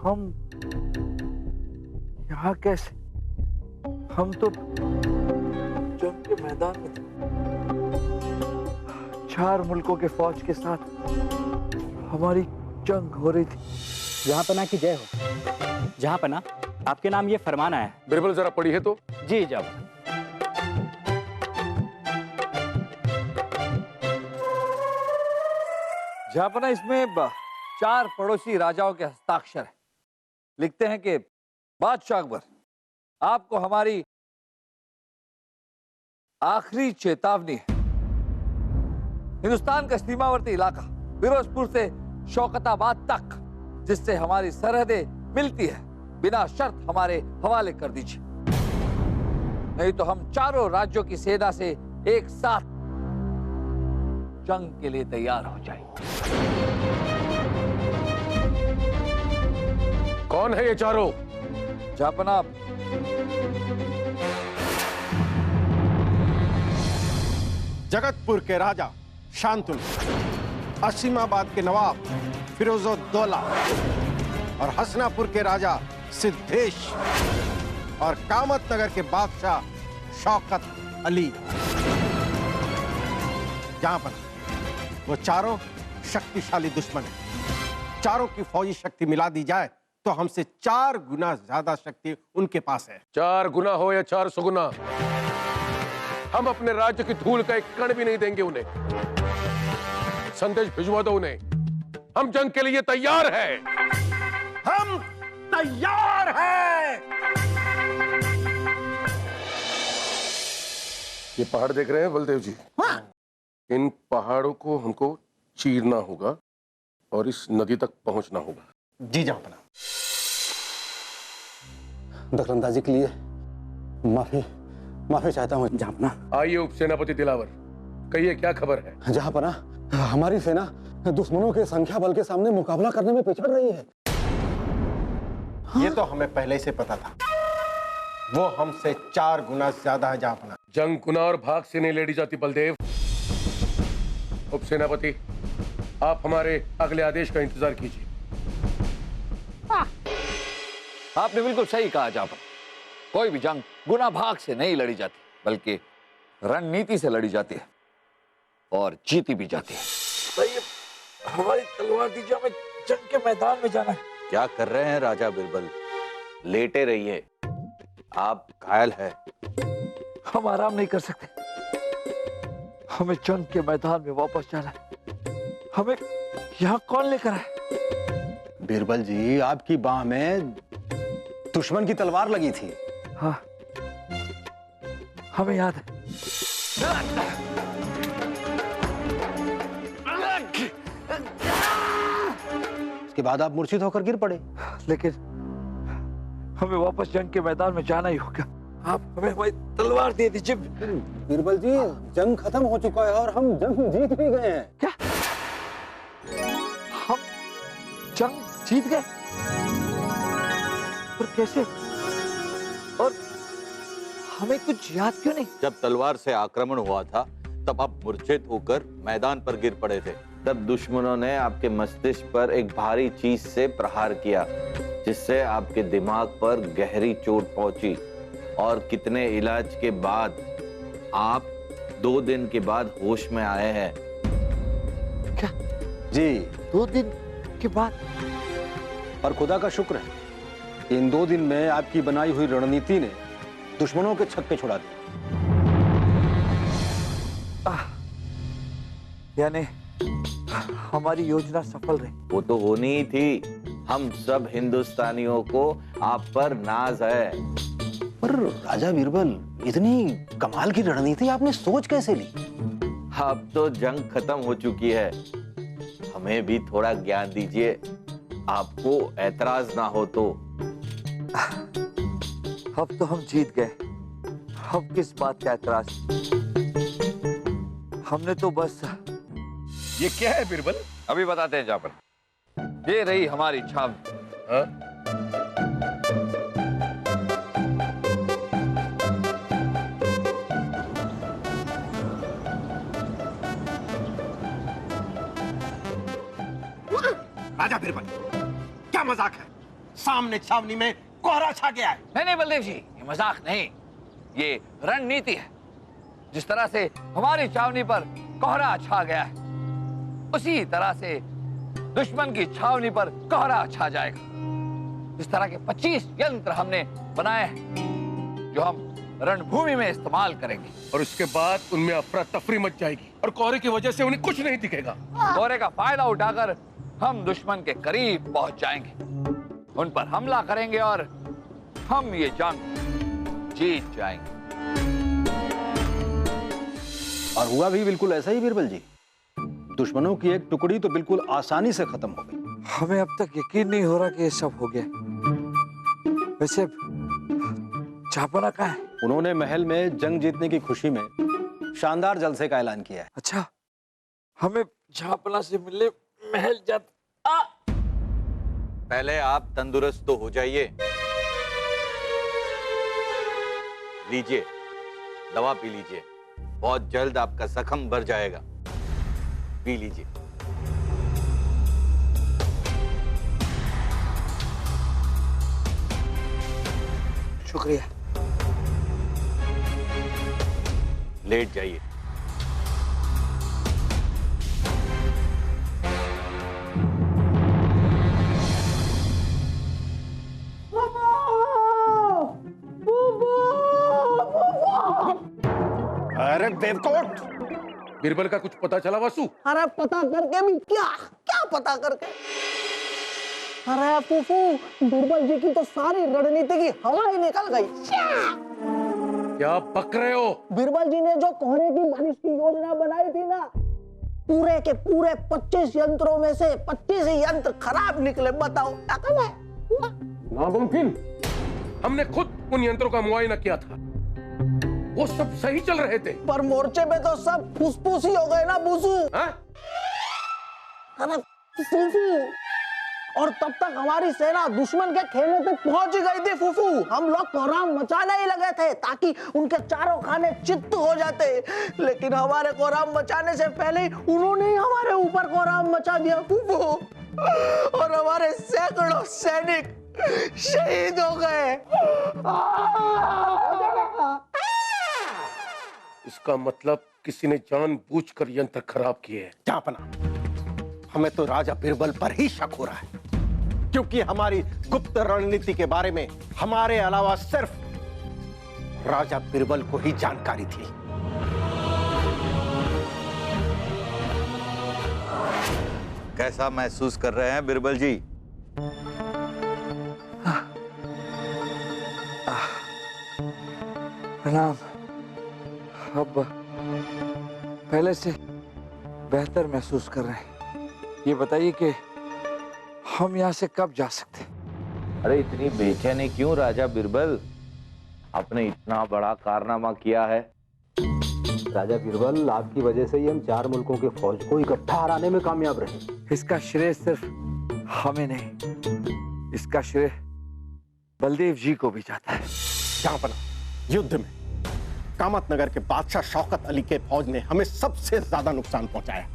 हम यहाँ कैसे? हम तो जंग के मैदान में थे, 4 मुल्कों के फौज के साथ हमारी जंग हो रही थी। जहां पना की जय हो। जहां पना, आपके नाम ये फरमान आया है। बिरबल जरा पढ़ी है तो। जी जब जहां इसमें 4 पड़ोसी राजाओं के हस्ताक्षर है। लिखते हैं कि बादशाह अकबर, आपको हमारी आखिरी चेतावनी है। हिंदुस्तान का सीमावर्ती इलाका फिरोजपुर से शौकताबाद तक, जिससे हमारी सरहदें मिलती है, बिना शर्त हमारे हवाले कर दीजिए, नहीं तो हम चारों राज्यों की सेना से एक साथ जंग के लिए तैयार हो जाएंगे। कौन है ये चारों? जापना, जगतपुर के राजा शांतनु, असीमाबाद के नवाब फिरोजुद्दौला और हसनापुर के राजा सिद्धेश और कामत नगर के बादशाह शौकत अली। जहां पर वो चारों शक्तिशाली दुश्मन हैं। चारों की फौजी शक्ति मिला दी जाए तो हमसे 4 गुना ज्यादा शक्ति उनके पास है। 4 गुना हो या 400 गुना, हम अपने राज्य की धूल का एक कण भी नहीं देंगे उन्हें। संदेश भिजवा दो उन्हें, हम जंग के लिए तैयार हैं। हम तैयार हैं। ये पहाड़ देख रहे हैं बलदेव जी? इन पहाड़ों को हमको चीरना होगा और इस नदी तक पहुंचना होगा। जी जहां दखलंदाजी के लिए माफी चाहता हूँ जहां। आइए उपसेनापति दिलावर, कहिए क्या खबर है? जहां हमारी सेना दुश्मनों के संख्या बल के सामने मुकाबला करने में पिछड़ रही है। ये तो हमें पहले से पता था। वो हमसे 4 गुना ज्यादा है जहां। जंग गुना और भाग से नहीं लड़ी जाती बलदेव। उपसेनापति, आप हमारे अगले आदेश का इंतजार कीजिए। आपने बिल्कुल सही कहा जापन। कोई भी जंग गुना भाग से नहीं लड़ी जाती, बल्कि रणनीति से लड़ी जाती है और जीती भी जाती है। भाई, हमारी तलवार दीजिए, हमें जंग के मैदान में जाना है। क्या कर रहे हैं राजा बिरबल? लेटे रहिए, आप घायल है। हम आराम नहीं कर सकते, हमें जंग के मैदान में वापस जाना है। हमें यहाँ कौन लेकर आए? बीरबल जी, आपकी बाह में दुश्मन की तलवार लगी थी। हाँ, हमें याद है। इसके बाद आप मूर्छित होकर गिर पड़े। लेकिन हमें वापस जंग के मैदान में जाना ही होगा। आप हमें हमारी तलवार दे दीजिए। बीरबल जी, जंग खत्म हो चुका है और हम जंग जीत भी गए हैं। क्या? हम जंग जीत गए? और कैसे? और हमें कुछ याद क्यों नहीं? जब तलवार से आक्रमण हुआ था तब आप मूर्छित होकर मैदान पर गिर पड़े थे। तब दुश्मनों ने आपके मस्तिष्क पर एक भारी चीज से प्रहार किया, जिससे आपके दिमाग पर गहरी चोट पहुंची और कितने इलाज के बाद आप 2 दिन के बाद होश में आए हैं। क्या? जी, 2 दिन के बाद? और खुदा का शुक्र है, इन 2 दिन में आपकी बनाई हुई रणनीति ने दुश्मनों के छक्के छुड़ा दिए। यानी हमारी योजना सफल रही। वो तो होनी ही थी। हम सब हिंदुस्तानियों को आप पर नाज है। पर राजा बीरबल, इतनी कमाल की रणनीति आपने सोच कैसे ली? अब तो जंग खत्म हो चुकी है, हमें भी थोड़ा ज्ञान दीजिए, आपको ऐतराज ना हो तो। अब तो हम जीत गए, अब किस बात का ऐतराज। हमने तो बस। ये क्या है बिरबल? अभी बताते हैं जापर। ये रही हमारी छाव। हाँ? राजा बिरबल, क्या मजाक है? सामने छावनी में कोहरा छा गया है। नहीं नहीं बलदेव जी, ये मजाक नहीं, ये रणनीति है। जिस तरह से हमारी छावनी पर कोहरा छा गया है, उसी तरह से दुश्मन की छावनी पर कोहरा छा जाएगा। इस तरह के 25 यंत्र हमने बनाए हैं जो हम रणभूमि में इस्तेमाल करेंगे। और उसके बाद उनमें अफरा तफरी मच जाएगी और कोहरे की वजह से उन्हें कुछ नहीं दिखेगा। कोहरे का फायदा उठाकर हम दुश्मन के करीब पहुंच जाएंगे, उन पर हमला करेंगे और हम ये जंग जीत जाएंगे। और हुआ भी बिल्कुल ऐसा ही बिरबल जी। दुश्मनों की एक टुकड़ी तो बिल्कुल आसानी से खत्म हो गई। हमें अब तक यकीन नहीं हो रहा कि ये सब हो गया। वैसे चापना कहाँ है? उन्होंने महल में जंग जीतने की खुशी में शानदार जलसे का ऐलान किया है। अच्छा, हमें झापना से मिलने महल जाता। पहले आप तंदुरुस्त तो हो जाइए। लीजिए, दवा पी लीजिए, बहुत जल्द आपका जख्म भर जाएगा। पी लीजिए। शुक्रिया। लेट जाइए। अरे बेवकूफ, बिरबल का कुछ पता चला वासु? अरे पता करके भी क्या क्या पता करके? अरे फूफू, बिरबल जी की तो सारी रणनीति की हवा ही निकल गई। क्या बक रहे हो? बिरबल जी ने जो कोहरे की बारिश की योजना बनाई थी ना, पूरे के पूरे 25 यंत्रों में से 25 ही यंत्र खराब निकले। बताओ क्या करना है? नामुमकिन। हमने खुद उन यंत्रों का मुआयना किया था, वो सब सही चल रहे थे। पर मोर्चे में तो सब फुसफुस ही हो गए ना बुसू। हाँ? अरे फूफू, और तब तक हमारी सेना दुश्मन के खेमे तक पहुंच गई थी फूफू। हम लोग कोहराम मचाने ही लगे थे ताकि उनके चारों खाने चित्त हो जाते, लेकिन हमारे कोहराम मचाने से पहले उन्होंने ही हमारे ऊपर कोहराम मचा दिया फूफू, और हमारे सैकड़ों सैनिक शहीद हो गए। इसका मतलब किसी ने जानबूझकर यंत्र खराब किए हैं। जापना, हमें तो राजा बिरबल पर ही शक हो रहा है, क्योंकि हमारी गुप्त रणनीति के बारे में हमारे अलावा सिर्फ राजा बिरबल को ही जानकारी थी। कैसा महसूस कर रहे हैं बिरबल जी? प्रणाम। अब पहले से बेहतर महसूस कर रहे हैं। ये बताइए कि हम यहाँ से कब जा सकते हैं? अरे इतनी बेचैनी क्यों राजा बिरबल? आपने इतना बड़ा कारनामा किया है। राजा बिरबल, आपकी वजह से ही हम 4 मुल्कों के फौज को इकट्ठा हराने में कामयाब रहे। इसका श्रेय सिर्फ हमें नहीं, इसका श्रेय बलदेव जी को भी जाता है। जापना, युद्ध में कामत नगर के बादशाह शौकत अली के फौज ने हमें सबसे ज्यादा नुकसान पहुंचाया।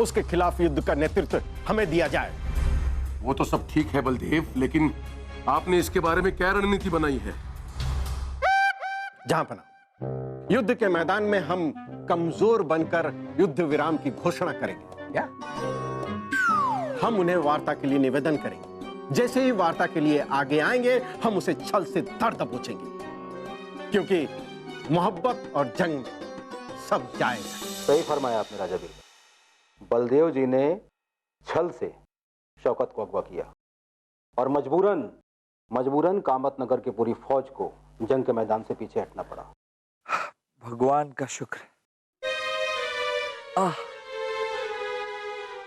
उसके खिलाफ युद्ध का नेतृत्व हमें दिया जाए। वो तो सब ठीक है बलदेव, लेकिन आपने इसके बारे में क्या रणनीति बनाई है? जापना, युद्ध के मैदान में हम कमजोर बनकर युद्ध विराम की घोषणा करेंगे। क्या? हम उन्हें वार्ता के लिए निवेदन करेंगे। जैसे ही वार्ता के लिए आगे आएंगे, हम उसे छल से धड़ दबोचेंगे, क्योंकि मोहब्बत और जंग में सब जाएगा। सही फरमाया आपने राजा बिरबल। बलदेव जी ने छल से शौकत को अगवा किया और मजबूरन कामत नगर की पूरी फौज को जंग के मैदान से पीछे हटना पड़ा। भगवान का शुक्र है।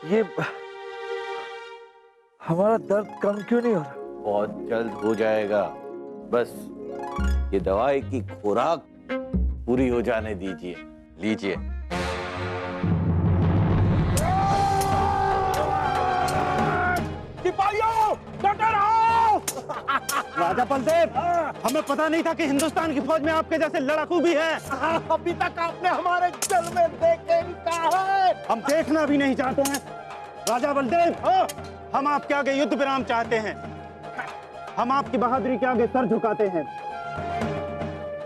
ये हमारा दर्द कम क्यों नहीं हो रहा? बहुत जल्द हो जाएगा, बस ये दवाई की खुराक पूरी हो जाने दीजिए। लीजिए। राजा बलदेव, हमें पता नहीं था कि हिंदुस्तान की फौज में आपके जैसे लड़ाकू भी हैं। अभी तक आपने हमारे जल में देखे नहीं कहा है। हम देखना भी नहीं चाहते हैं। राजा बलदेव, हम आपके आगे युद्ध विराम चाहते हैं। हम आपकी बहादुरी के आगे सर झुकाते हैं।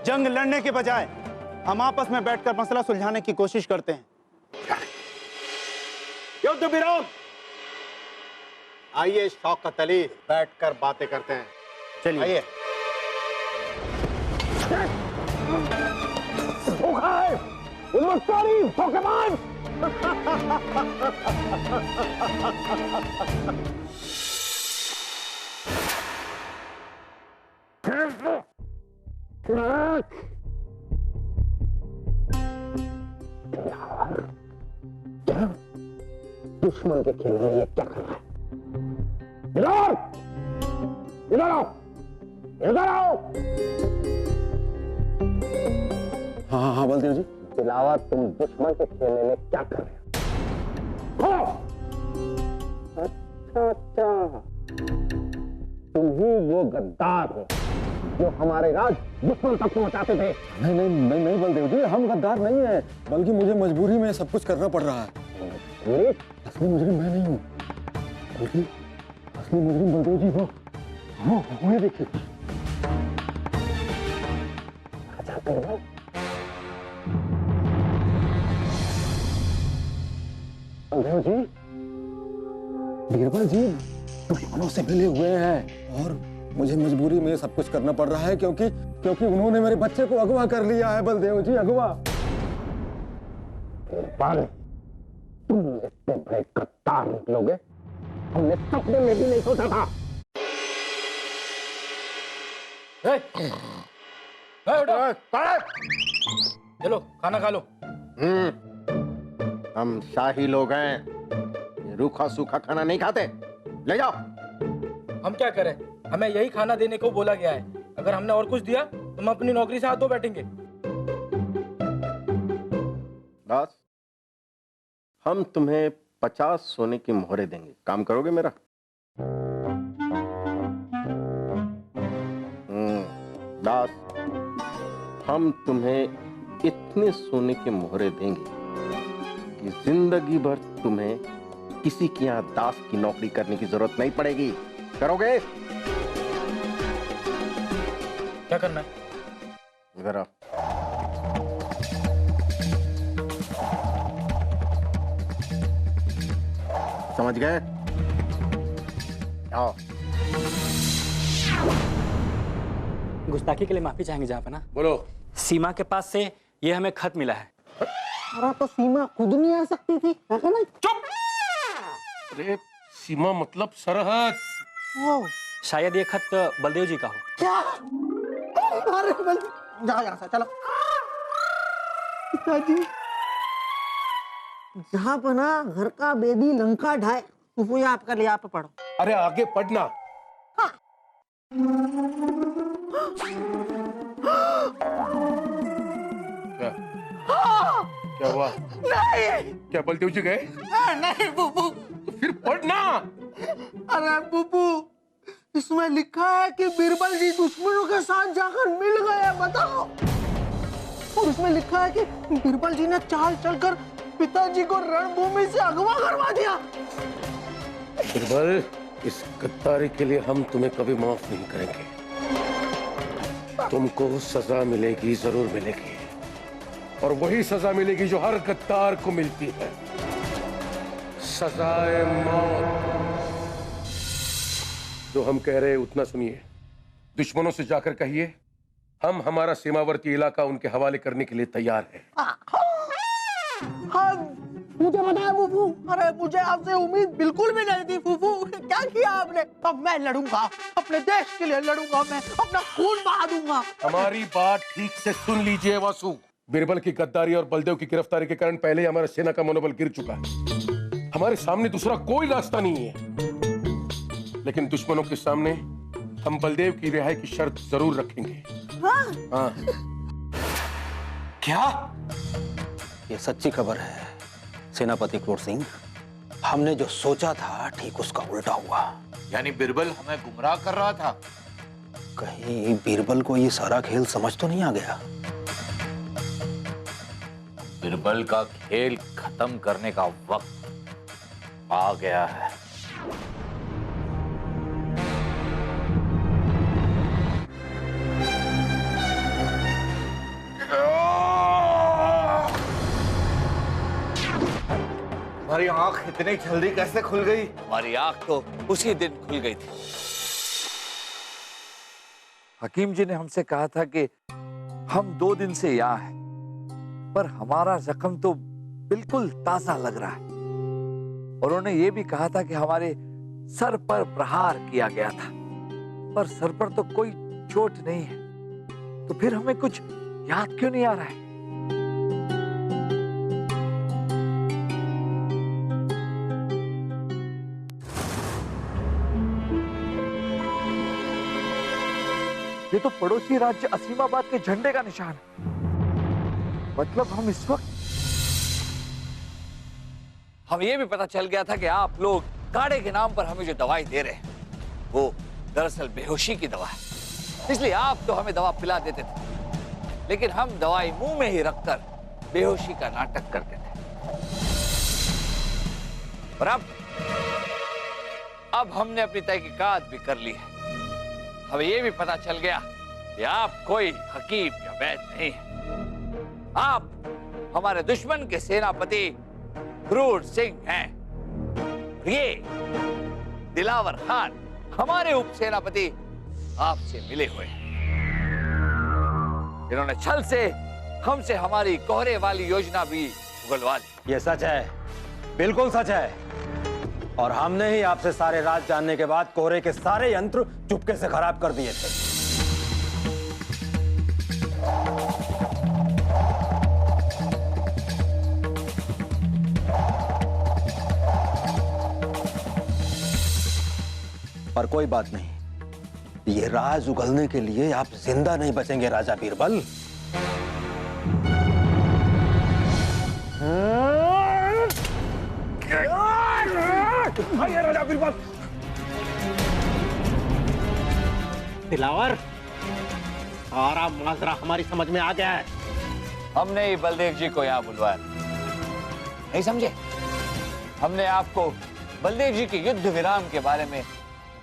जंग लड़ने के बजाय हम आपस में बैठकर मसला सुलझाने की कोशिश करते हैं। युद्ध विराम। आइए शौकत अली, बैठकर बातें करते हैं। चलिए आइए। दुश्मन के खेल में ये क्या कर रहा है? इधर इधर आओ, इधर आओ। हाँ हाँ बलदेव जी। दिलावर, तुम दुश्मन के खेलने में क्या कर रहे हो? अच्छा अच्छा, तुम ही वो गद्दार हो जो हमारे राज दुश्मन तक पहुंचाते थे। नहीं नहीं नहीं नहीं बलदेव जी, हम गद्दार नहीं है, बल्कि मुझे मजबूरी में सब कुछ करना पड़ रहा है। असली मुजरिम मैं नहीं हूँ, बल्कि असली मुजरिम बलदेव जी वो उन्हें देखिए। बलदेव जी, बीरबल जी दुश्मनों से मिले हुए हैं और मुझे मजबूरी में सब कुछ करना पड़ रहा है क्योंकि उन्होंने मेरे बच्चे को अगवा कर लिया है। बलदेव जी, अगवा। बीरबल, तुम इतने बड़े गद्दार निकलोगे, हमने सपने में भी नहीं सोचा था। चलो खाना खा लो। हम शाही लोग हैं, रूखा सूखा खाना नहीं खाते। ले जाओ। हम क्या करें, हमें यही खाना देने को बोला गया है। अगर हमने और कुछ दिया तो हम अपनी नौकरी से हाथ धो बैठेंगे। बस, हम तुम्हें 50 सोने की मोहरें देंगे, काम करोगे मेरा? दास, हम तुम्हें इतने सोने की मोहरें देंगे कि जिंदगी भर तुम्हें किसी के यहाँ दास की नौकरी करने की जरूरत नहीं पड़ेगी। करोगे? क्या करना है? इधर आओ। समझ गए? आओ। गुस्ताखी के लिए माफी चाहेंगे जहाँपना। बोलो। सीमा के पास से ये हमें खत मिला है। अरे तो सीमा खुद नहीं आ सकती थी, है ना? चुप। अरे सीमा मतलब सरहद। शायद ये खत बलदेव जी का हो। क्या? अरे बल, जाओ यहाँ से, चलो। पिताजी, जहाँ पना घर का बेदी लंका ढाए, वो आपका ले आप पढ़ो। अरे आगे पढ़ना। क्या क्या हुआ? नहीं क्या बलदेव जी गए? नहीं बुबू। तो फिर पढ़ना। अरे बुबू, इसमें लिखा है कि बीरबल जी दुश्मनों के साथ जाकर मिल गए, बताओ। और उसमें लिखा है कि बीरबल जी ने चाल चलकर पिताजी को रणभूमि से अगवा करवा दिया। बीरबल, इस गद्दारी के लिए हम तुम्हें कभी माफ नहीं करेंगे। तुमको सजा मिलेगी, जरूर मिलेगी, और वही सजा मिलेगी जो हर गद्दार को मिलती है, सजाए मौत। जो हम कह रहे हैं उतना सुनिए। दुश्मनों से जाकर कहिए हम हमारा सीमावर्ती इलाका उनके हवाले करने के लिए तैयार हैं। हाँ, मुझे बताया फूफू। अरे मुझे आपसे उम्मीद बिल्कुल भी नहीं थी फूफू। क्या किया आपने? अब मैं लड़ूंगा, अपने देश के लिए लड़ूंगा, मैं अपना खून बहा दूंगा। हमारी बात ठीक से सुन लीजिए वासु। बीरबल की गद्दारी और बलदेव की गिरफ्तारी के कारण पहले ही हमारा सेना का मनोबल गिर चुका है। हमारे सामने दूसरा कोई रास्ता नहीं है, लेकिन दुश्मनों के सामने हम बलदेव की रिहाई की शर्त जरूर रखेंगे। हाँ। क्या? ये सच्ची खबर है सेनापति क्रोध सिंह। हमने जो सोचा था ठीक उसका उल्टा हुआ। यानी बिरबल हमें गुमराह कर रहा था। कहीं बीरबल को ये सारा खेल समझ तो नहीं आ गया? बिरबल का खेल खत्म करने का वक्त आ गया है। हमारी आंख इतनी जल्दी कैसे खुल गई? हमारी आंख तो उसी दिन खुल गई थी। हकीम जी ने हमसे कहा था कि हम 2 दिन से यहाँ हैं, पर हमारा जख्म तो बिल्कुल ताजा लग रहा है। और उन्होंने ये भी कहा था कि हमारे सर पर प्रहार किया गया था, पर सर पर तो कोई चोट नहीं है। तो फिर हमें कुछ याद क्यों नहीं आ रहा है? ये तो पड़ोसी राज्य असीमाबाद के झंडे का निशान है। मतलब हम इस वक्त, हमें ये भी पता चल गया था कि आप लोग काढ़े के नाम पर हमें जो दवाई दे रहे हैं वो दरअसल बेहोशी की दवा है। इसलिए आप तो हमें दवा पिला देते थे, लेकिन हम दवाई मुंह में ही रखकर बेहोशी का नाटक करते थे। और अब हमने अपनी तहकीकात भी कर ली है। हमें यह भी पता चल गया कि आप कोई हकीम या वैद्य नहीं है। आप हमारे दुश्मन के सेनापति क्रूर सिंह हैं। ये दिलावर खान हमारे उप सेनापति आपसे मिले हुए हैं। इन्होंने छल से हमसे हमारी कोहरे वाली योजना भी उगलवा ली। ये सच है, बिल्कुल सच है। और हमने ही आपसे सारे राज जानने के बाद कोहरे के सारे यंत्र चुपके से खराब कर दिए थे। पर कोई बात नहीं, ये राज उगलने के लिए आप जिंदा नहीं बचेंगे राजा बीरबल। राजा बीरबल। दिलावर, सारा माजरा हमारी समझ में आ गया है। हमने ही बलदेव जी को यहाँ बुलवाया, नहीं समझे? हमने आपको बलदेव जी के युद्ध विराम के बारे में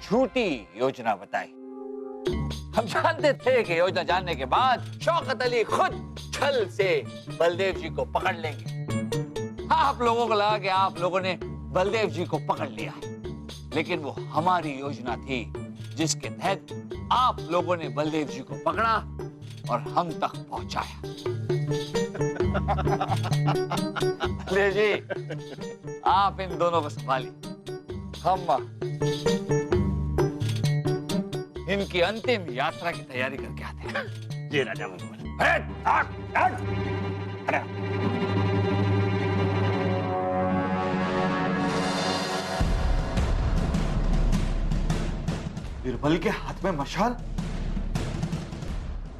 झूठी योजना बताई। हम जानते थे कि योजना जानने के बाद शौकत अली खुद छल से बलदेव जी को पकड़ लेंगे। आप लोगों को लगा कि आप लोगों ने बलदेव जी को पकड़ लिया, लेकिन वो हमारी योजना थी जिसके तहत आप लोगों ने बलदेव जी को पकड़ा और हम तक पहुंचाया। बलदेव जी, आप इन दोनों को संभालिए। हम इनकी अंतिम यात्रा की तैयारी करके आते हैं। जी राजा बीरबल। बिरबल के हाथ में मशाल,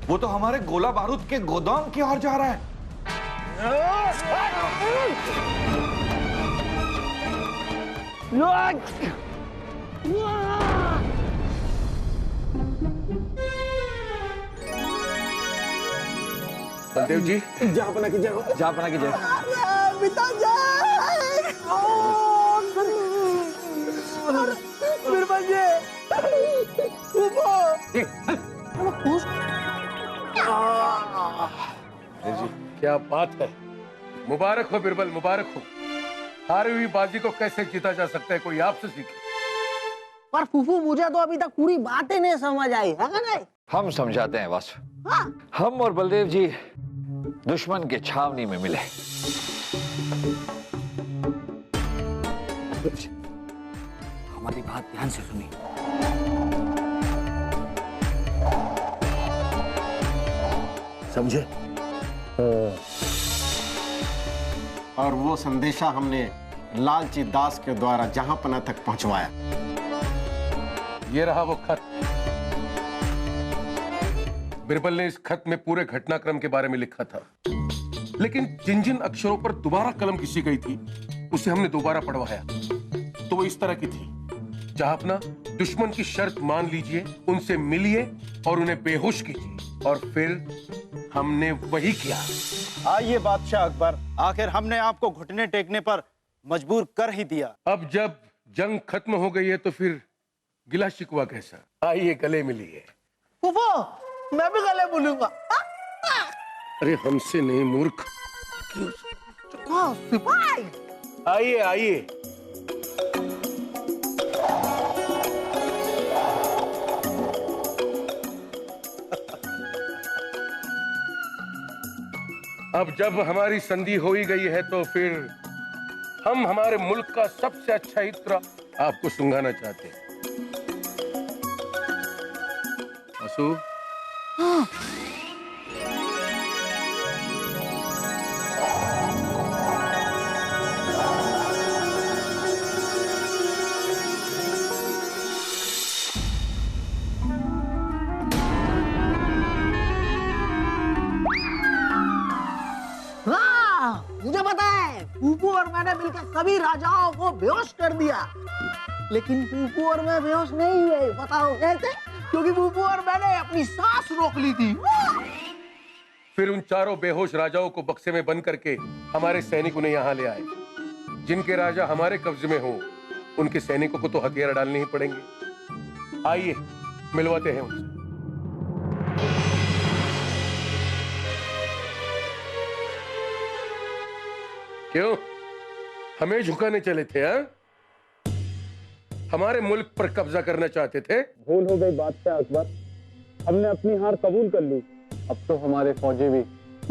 वो तो हमारे गोला बारूद के गोदाम की ओर जा रहा है। बलदेव जी, जहापना की जय। जापना की जय। बीरबल जी, क्या बात है। मुबारक हो बीरबल, मुबारक हो। हारी हुई बाजी को कैसे जीता जा सकता है, कोई आपसे सीखे। पर फूफू, मुझे तो अभी तक पूरी बात ही नहीं समझ आई है ना? नहीं, हम समझाते हैं वासु। हाँ। हम और बलदेव जी दुश्मन के छावनी में मिले। हमारी बात ध्यान से सुनिए। समझे? और वो संदेशा हमने लालची दास के द्वारा जहांपना तक पहुंचवाया। ये रहा वो खत। बिरबल ने इस खत में पूरे घटनाक्रम के बारे में लिखा था, लेकिन जिन जिन अक्षरों पर दोबारा कलम घिसी गई थी उसे हमने दोबारा पढ़वाया। तो वो इस तरह की थी, जहांपना दुश्मन की शर्त मान लीजिए, उनसे मिलिए और उन्हें बेहोश कीजिए। और फिर हमने वही किया। आइए बादशाह अकबर, आखिर हमने आपको घुटने टेकने पर मजबूर कर ही दिया। अब जब जंग खत्म हो गई है तो फिर गिला शिकवा कैसा? आइए गले मिलिए। फूफू मैं भी गले बोलूंगा। अरे हमसे नहीं मूर्ख। सिपाही आइए आइए। अब जब हमारी संधि हो ही गई है तो फिर हम हमारे मुल्क का सबसे अच्छा इत्र आपको सुंघाना चाहते हैं। असू, मुझे पता है, फूफू और मैंने मिलकर सभी राजाओं को बेहोश कर दिया, लेकिन फूफू और मैं बेहोश नहीं हुए। बताओ कैसे? क्योंकि फूफू और मैंने अपनी सांस रोक ली थी। फिर उन चारों बेहोश राजाओं को बक्से में बंद करके हमारे सैनिक उन्हें यहाँ ले आए। जिनके राजा हमारे कब्जे में हो, उनके सैनिकों को तो हथियार डालने ही पड़ेंगे। आइए मिलवाते हैं उनसे। क्यों हमें झुकाने चले थे? हाँ, हमारे मुल्क पर कब्जा करना चाहते थे? भूल हो गई बादशाह अकबर, हमने अपनी हार कबूल कर ली। अब तो हमारे फौजी भी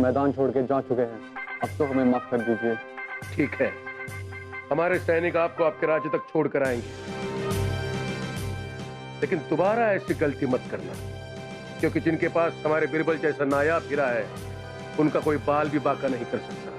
मैदान छोड़ के जा चुके हैं, अब तो हमें माफ कर दीजिए। ठीक है, हमारे सैनिक आपको आपके राज्य तक छोड़ कर आएंगे, लेकिन दोबारा ऐसी गलती मत करना, क्योंकि जिनके पास हमारे बिरबल जैसा नायाब हीरा है, उनका कोई बाल भी बाका नहीं कर सकता।